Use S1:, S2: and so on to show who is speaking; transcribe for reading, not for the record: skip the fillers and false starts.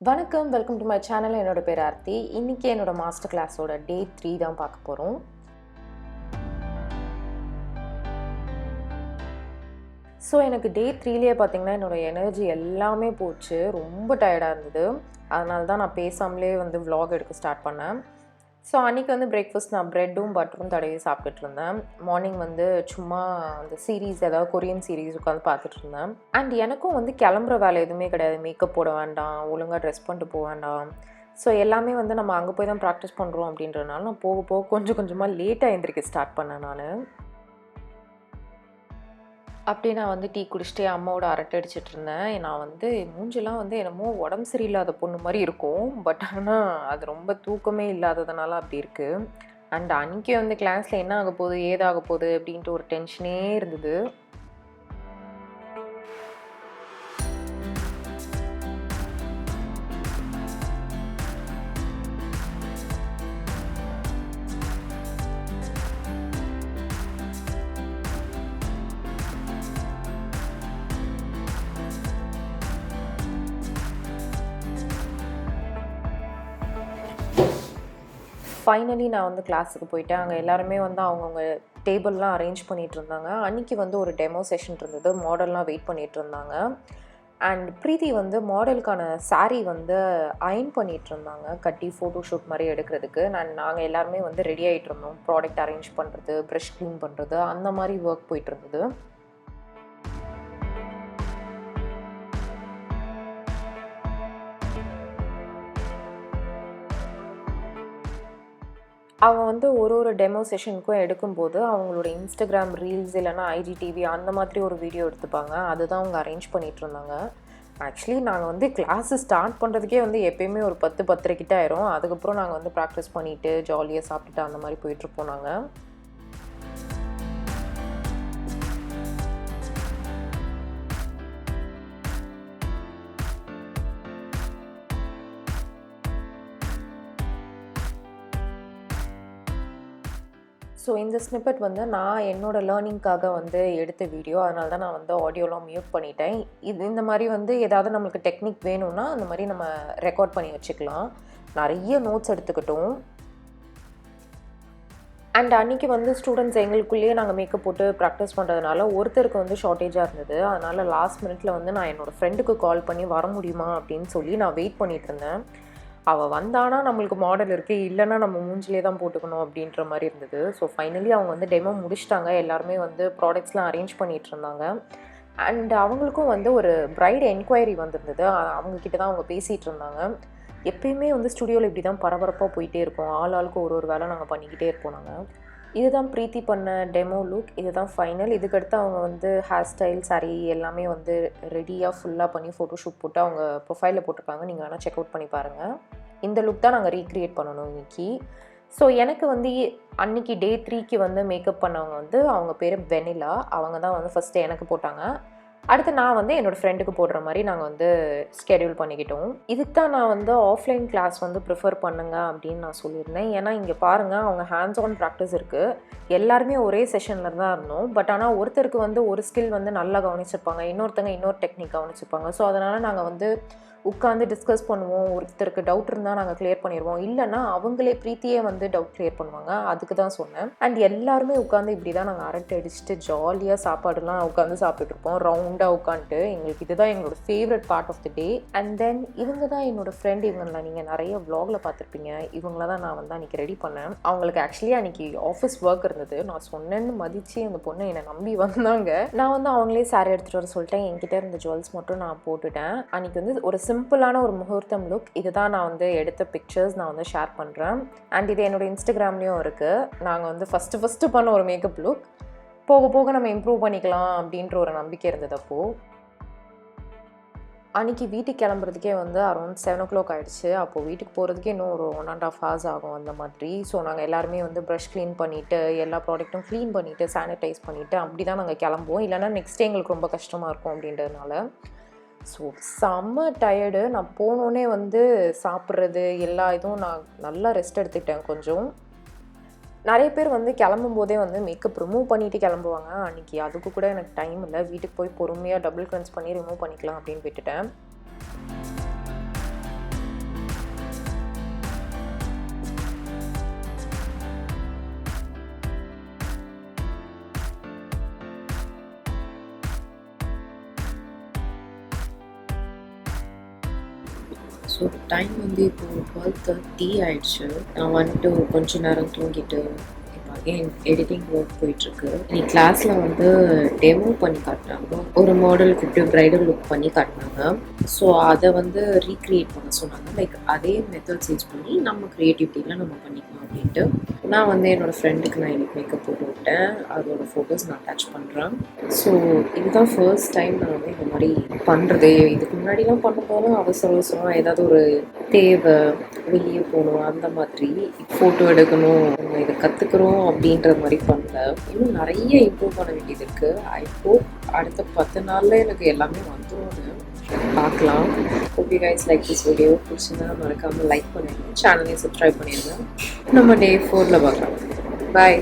S1: வணக்கம், welcome to my channel. என்னோட பேர் ஆர்த்தி. இன்னைக்கு என்னோட மாஸ்டர் கிளாஸோட டே 3 தான் பார்க்க போகிறோம். ஸோ எனக்கு டே 3லேயே பார்த்தீங்கன்னா என்னோடய எனர்ஜி எல்லாமே போச்சு. ரொம்ப டயர்டாக இருந்தது. அதனால தான் நான் பேசாமலே வந்து vlog எடுக்க ஸ்டார்ட் பண்ணேன். ஸோ அன்றைக்கி வந்து பிரேக்ஃபாஸ்ட் நான் ப்ரெட்டும் பட்டரும் தடவி சாப்பிட்டுட்டு இருந்தேன். மார்னிங் வந்து சும்மா அந்த சீரீஸ் ஏதாவது கொரியன் சீரீஸ் உட்காந்து பார்த்துட்டு இருந்தேன். அண்ட் எனக்கும் வந்து கிளம்புற வேலை எதுவுமே கிடையாது. மேக்கப் போட வேண்டாம், ஒழுங்காக ட்ரெஸ் பண்ணிட்டு போக வேண்டாம். ஸோ எல்லாமே வந்து நம்ம அங்கே போய் தான் ப்ராக்டிஸ் பண்ணுறோம் அப்படின்றதுனால நான் போக போக கொஞ்சம் கொஞ்சமாக லேட்டாக எழுந்திரிக்க ஸ்டார்ட் பண்ணேன் நான். அப்படியே நான் வந்து டீ குடிச்சிட்டே அம்மாவோட அரட்டை அடிச்சிட்டு இருந்தேன். நான் வந்து மூஞ்சிலாம் வந்து என்னமோ உடம்பு சரியில்லாத பொண்ணு மாதிரி இருக்கும். பட் ஆனால் அது ரொம்ப தூக்கமே இல்லாததுனால அப்படி இருக்குது. அண்ட் அன்றைக்கி வந்து கிளாஸில் என்ன ஆக போகுது ஏதாக போகுது அப்படின்ட்டு ஒரு டென்ஷனே இருந்தது. ஃபைனலி நான் வந்து கிளாஸுக்கு போயிட்டேன். அங்கே எல்லாருமே வந்து அவங்கவுங்க டேபிள்லாம் அரேஞ்ச் பண்ணிகிட்டு இருந்தாங்க. அன்றைக்கி வந்து ஒரு டெமோ செஷன் இருந்தது. மாடல்லாம் வெயிட் பண்ணிகிட்டு இருந்தாங்க. அண்ட் ப்ரீத்தி வந்து மாடலுக்கான சாரீ வந்து அயர்ன் பண்ணிகிட்டு இருந்தாங்க, கட்டி ஃபோட்டோ ஷூட் மாதிரி எடுக்கிறதுக்கு. நாங்கள் எல்லாருமே வந்து ரெடி ஆகிட்டு இருந்தோம். ப்ராடக்ட் அரேஞ்ச் பண்ணுறது, ப்ரஷ் க்ளீன் பண்ணுறது, அந்த மாதிரி ஒர்க் போயிட்டு இருந்தது. அவங்க வந்து ஒரு டெமோ செஷனுக்கும் எடுக்கும்போது அவங்களோட இன்ஸ்டாகிராம் ரீல்ஸ் இல்லைனா ஐஜிடிவி அந்த மாதிரி ஒரு வீடியோ எடுத்துப்பாங்க. அதுதான் அவங்க அரேஞ்ச் பண்ணிகிட்டு இருந்தாங்க. ஆக்சுவலி நாங்கள் வந்து கிளாஸு ஸ்டார்ட் பண்ணுறதுக்கே வந்து எப்போயுமே ஒரு 10-10:30 கிட்ட ஆயிரும். அதுக்கப்புறம் நாங்கள் வந்து ப்ராக்டிஸ் பண்ணிவிட்டு ஜாலியாக சாப்பிட்டுட்டு அந்த மாதிரி போயிட்டுருப்போம் நாங்கள். ஸோ இந்த ஸ்னிப்பெட் வந்து நான் என்னோடய லேர்னிங்காக வந்து எடுத்த வீடியோ. அதனால தான் நான் வந்து ஆடியோலாம் மியூட் பண்ணிட்டேன். இந்த மாதிரி வந்து ஏதாவது நம்மளுக்கு டெக்னிக் வேணும்னா அந்த மாதிரி நம்ம ரெக்கார்ட் பண்ணி வச்சுக்கலாம். நிறைய நோட்ஸ் எடுத்துக்கிட்டோம். அண்ட் அன்றைக்கி வந்து ஸ்டூடெண்ட்ஸ் எங்களுக்குள்ளேயே நாங்கள் மேக்கப் போட்டு ப்ராக்டிஸ் பண்ணுறதுனால ஒருத்தருக்கு வந்து ஷார்ட்டேஜாக இருந்தது. அதனால் லாஸ்ட் மினிட்ல வந்து நான் என்னோடய ஃப்ரெண்டுக்கு கால் பண்ணி வர முடியுமா அப்படின்னு சொல்லி நான் வெயிட் பண்ணிகிட்டு இருந்தேன். அவள் வந்தானா நம்மளுக்கு மாடல் இருக்குது, இல்லைனா நம்ம மூஞ்சிலே தான் போட்டுக்கணும் அப்படின்ற மாதிரி இருந்தது. ஸோ ஃபைனலி அவங்க வந்து டெமோ முடிச்சிட்டாங்க. எல்லாருமே வந்து ப்ராடக்ட்ஸ்லாம் அரேஞ்ச் பண்ணிகிட்டு இருந்தாங்க. அண்ட் அவங்களுக்கும் வந்து ஒரு பிரைட் என்கொயரி வந்திருந்தது. அவங்கக்கிட்ட தான் அவங்க பேசிகிட்டு இருந்தாங்க. எப்பயுமே வந்து ஸ்டுடியோவில் இப்படி தான் பரபரப்பாக போயிட்டே இருக்கும். ஆளுக்கு ஒரு வேலை நாங்கள் பண்ணிக்கிட்டே இருப்போம் நாங்கள். இதுதான் ப்ரீத்தி பண்ண டெமோ லுக். இதுதான் ஃபைனல். இதுக்கடுத்து அவங்க வந்து ஹேர் ஸ்டைல், சாரீ எல்லாமே வந்து ரெடியாக ஃபுல்லாக பண்ணி ஃபோட்டோ ஷூட் போட்டு அவங்க ப்ரொஃபைலில் போட்டிருக்காங்க. நீங்கள் வேணால் செக் அவுட் பண்ணி பாருங்கள். இந்த லுக் தான் நாங்கள் ரீக்ரியேட் பண்ணணும் இன்றைக்கி. ஸோ எனக்கு வந்து அன்றைக்கி டே 3க்கு வந்து மேக்கப் பண்ணவங்க வந்து அவங்க பேர் வெனிலா. அவங்க தான் வந்து ஃபஸ்ட்டு எனக்கு போட்டாங்க. அடுத்து நான் வந்து என்னோடய ஃப்ரெண்டுக்கு போடுற மாதிரி நாங்கள் வந்து ஸ்கெடியூல் பண்ணிக்கிட்டோம். இதுக்கு தான் நான் வந்து ஆஃப்லைன் கிளாஸ் வந்து ப்ரிஃபர் பண்ணுங்க அப்படின்னு நான் சொல்லியிருந்தேன். ஏன்னா இங்கே பாருங்கள், அவங்க ஹேண்ட்ஸ் ஆன் ப்ராக்டிஸ் இருக்குது. எல்லாருமே ஒரே செஷனில் தான் இருந்தோம். பட் ஆனால் ஒருத்தருக்கு வந்து ஒரு ஸ்கில் வந்து நல்லா கவனிச்சிருப்பாங்க, இன்னொருத்தங்க இன்னொரு டெக்னிக் கவனிச்சிருப்பாங்க. ஸோ அதனால் நாங்கள் வந்து உட்காந்து டிஸ்கஸ் பண்ணுவோம். ஒருத்தருக்கு டவுட் இருந்தால் நாங்கள் கிளியர் பண்ணிடுவோம். இல்லைனா அவங்களே ப்ரீத்தியே வந்து டவுட் கிளியர் பண்ணுவாங்க. அதுக்கு தான் சொன்னேன். அண்ட் எல்லாருமே உட்காந்து இப்படி தான் நாங்கள் அரட்டை அடிச்சுட்டு ஜாலியாக சாப்பாடுலாம் உட்காந்து சாப்பிட்டுருப்போம் ரவுண்டாக உட்காந்துட்டு. எங்களுக்கு இதுதான் எங்களோட favourite part of the day. And then இவங்க தான் என்னோடய ஃப்ரெண்ட். இவங்கள நீங்கள் நிறைய vlogல பார்த்துருப்பீங்க. இவங்கள தான் நான் வந்து அன்றைக்கி ரெடி பண்ணேன். அவங்களுக்கு ஆக்சுவலி அன்றைக்கி ஆஃபீஸ் ஒர்க் இருந்தது. நான் சொன்னேன்னு மதித்து அந்த பொண்ணு என்னை நம்பி வந்தாங்க. நான் வந்து அவங்களே சாரி எடுத்துகிட்டு வர சொல்லிட்டேன். என்கிட்ட இருந்த ஜுவல்ஸ் மட்டும் நான் போட்டுட்டேன். அன்றைக்கி வந்து ஒரு சிம்பிளான ஒரு முகூர்த்தம் லுக். இதுதான் நான் வந்து எடுத்த பிக்சர்ஸ் நான் வந்து ஷேர் பண்ணுறேன். அண்ட் இது என்னோடய இன்ஸ்டாகிராம்லேயும் இருக்குது. நாங்கள் வந்து ஃபஸ்ட்டு பண்ண ஒரு மேக்கப் லுக். போக போக நம்ம இம்ப்ரூவ் பண்ணிக்கலாம் அப்படின்ற ஒரு நம்பிக்கை இருந்தது. அப்போது அன்றைக்கி வீட்டுக்கு கிளம்புறதுக்கே வந்து அரௌண்ட் 7 o'clock ஆகிடுச்சு. அப்போது வீட்டுக்கு போகிறதுக்கே இன்னும் ஒரு 1.5 hours ஆகும் அந்த மாதிரி. ஸோ நாங்கள் எல்லாருமே வந்து ப்ரஷ் க்ளீன் பண்ணிவிட்டு எல்லா ப்ராடக்ட்டும் க்ளீன் பண்ணிவிட்டு சானிடைஸ் பண்ணிவிட்டு அப்படி தான் நாங்கள் கிளம்புவோம். இல்லைனா நெக்ஸ்ட் டே எங்களுக்கு ரொம்ப கஷ்டமாக இருக்கும் அப்படின்றதுனால. ஸோ செம்ம டயர்டு. நான் போனோடனே வந்து சாப்பிட்றது எல்லா இதுவும் நான் நல்லா ரெஸ்ட் எடுத்துக்கிட்டேன் கொஞ்சம். நிறைய பேர் வந்து கிளம்பும்போதே வந்து மேக்கப் ரிமூவ் பண்ணிவிட்டு கிளம்புவாங்க. அன்றைக்கி அதுக்கு கூட எனக்கு டைம் இல்லை. வீட்டுக்கு போய் பொறுமையாக டபுள் கிளென்ஸ் பண்ணி ரிமூவ் பண்ணிக்கலாம் அப்படின்னு விட்டுட்டேன். ஸோ டைம் வந்து இப்போது 12:30 ஆயிடுச்சு. நான் வந்துட்டு கொஞ்ச நேரம் தூங்கிட்டு இப்போ அகைன் எடிட்டிங் ஒர்க் போயிட்டுருக்கு. இன்னைக்கு கிளாஸில் வந்து டெமோ பண்ணி காட்டினாங்க. ஒரு மாடல் கூப்பிட்டு ப்ரைடல் லுக் பண்ணி காட்டினாங்க. ஸோ அதை வந்து ரீக்ரியேட் பண்ண சொன்னாங்க. லைக் அதே மெத்தட்ஸ் யூஸ் பண்ணி நம்ம க்ரியேட்டிவிட்டியில் நம்ம பண்ணிக்கலாம் அப்படின்ட்டு. நான் வந்து என்னோடய ஃப்ரெண்டுக்கு நான் இன்னைக்கு மேக்கப் போட்டு விட்டேன். அதோட ஃபோட்டோஸ் நான் அட்டாச் பண்ணுறேன். ஸோ இதுதான் ஃபர்ஸ்ட் டைம் நான் வந்து இந்த மாதிரி பண்ணுறது. இதுக்கு முன்னாடிலாம் பண்ணும்போதும் அவசரமாக ஏதாவது ஒரு தேவை, வெளியே போகணும், அந்த மாதிரி ஃபோட்டோ எடுக்கணும், நம்ம இதை கற்றுக்குறோம் அப்படின்ற மாதிரி பண்ணல. இன்னும் நிறைய இம்ப்ரூவ் பண்ண வேண்டியது இருக்குது. ஐ ஹோப் அடுத்த 10 நாளில் எனக்கு எல்லாமே வந்துரும்னு பார்க்கலாம். Hope you guys like this video. பிடிச்சிருந்தா மறக்காமல் லைக் பண்ணிடுங்க, சேனலையும் சப்ஸ்கிரைப் பண்ணிடுங்க. நம்ம டே 4ல் பார்க்கலாம். பாய்.